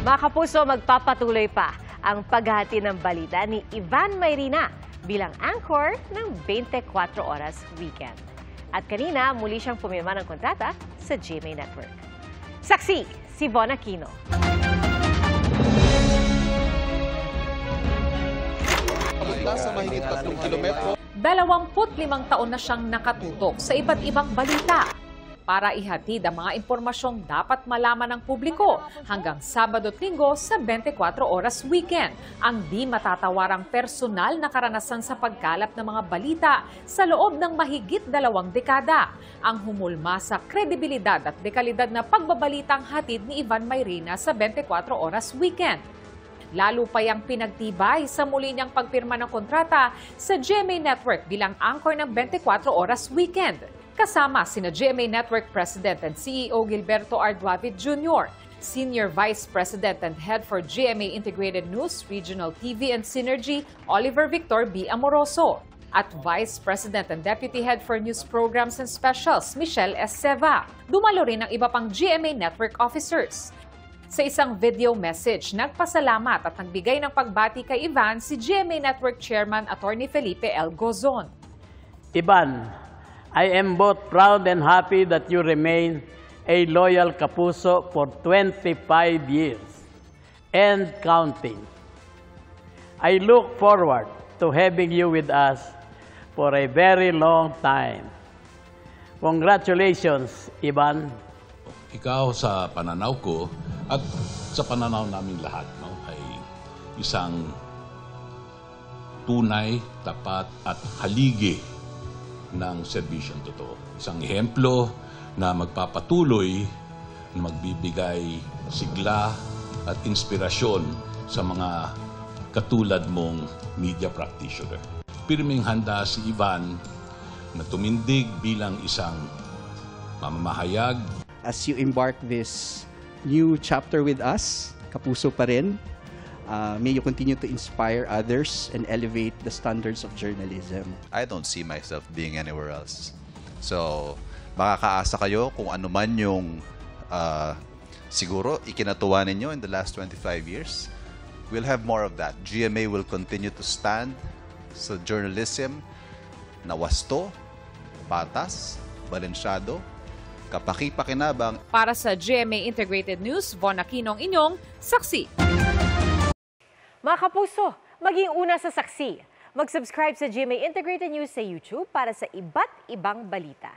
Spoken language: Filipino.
Mga kapuso, magpapatuloy pa ang paghahati ng balita ni Ivan Mayrina bilang anchor ng 24 Oras Weekend. At kanina, muli siyang pumirma ng kontrata sa GMA Network. Saksi, si Von Aquino. Sa mahigit 3 kilometro. 25 taon na siyang nakatutok sa iba't ibang balita para ihatid ang mga impormasyong dapat malaman ng publiko hanggang Sabado at Linggo sa 24 Oras Weekend. Ang di matatawarang personal na karanasan sa pagkalap ng mga balita sa loob ng mahigit 2 dekada. Ang humulma sa kredibilidad at dekalidad na pagbabalitang hatid ni Ivan Mayrina sa 24 Oras Weekend. Lalo pa yang pinagtibay sa muli niyang pagpirma ng kontrata sa GMA Network bilang anchor ng 24 Oras Weekend. Kasama sina GMA Network President and CEO Gilberto R. Duavit Jr., Senior Vice President and Head for GMA Integrated News, Regional TV and Synergy, Oliver Victor B. Amoroso, at Vice President and Deputy Head for News Programs and Specials, Michelle S. Seva. Dumalo rin ang iba pang GMA Network officers. Sa isang video message, nagpasalamat at nagbigay ng pagbati kay Ivan si GMA Network Chairman Attorney Felipe L. Gozon. Ivan, I am both proud and happy that you remain a loyal kapuso for 25 years and counting. I look forward to having you with us for a very long time. Congratulations, Ivan. Ikaw sa pananaw ko at sa pananaw namin lahat, ay isang tunay, tapat at haligi ng serbisyong totoo. Isang ehemplo na magpapatuloy, na magbibigay sigla at inspirasyon sa mga katulad mong media practitioner. Pirming handa si Ivan na tumindig bilang isang mamamahayag. As you embark this new chapter with us, kapuso pa rin, may you continue to inspire others and elevate the standards of journalism. I don't see myself being anywhere else. So, makakaasa kayo kung ano man yung siguro ikinatuwa ninyo in the last 25 years. We'll have more of that. GMA will continue to stand sa journalism na wasto, patas, balansyado, kapaki-pakinabang. Para sa GMA Integrated News, Von Aquino ang inyong saksi. Mga kapuso, maging una sa saksi. Mag-subscribe sa GMA Integrated News sa YouTube para sa iba't ibang balita.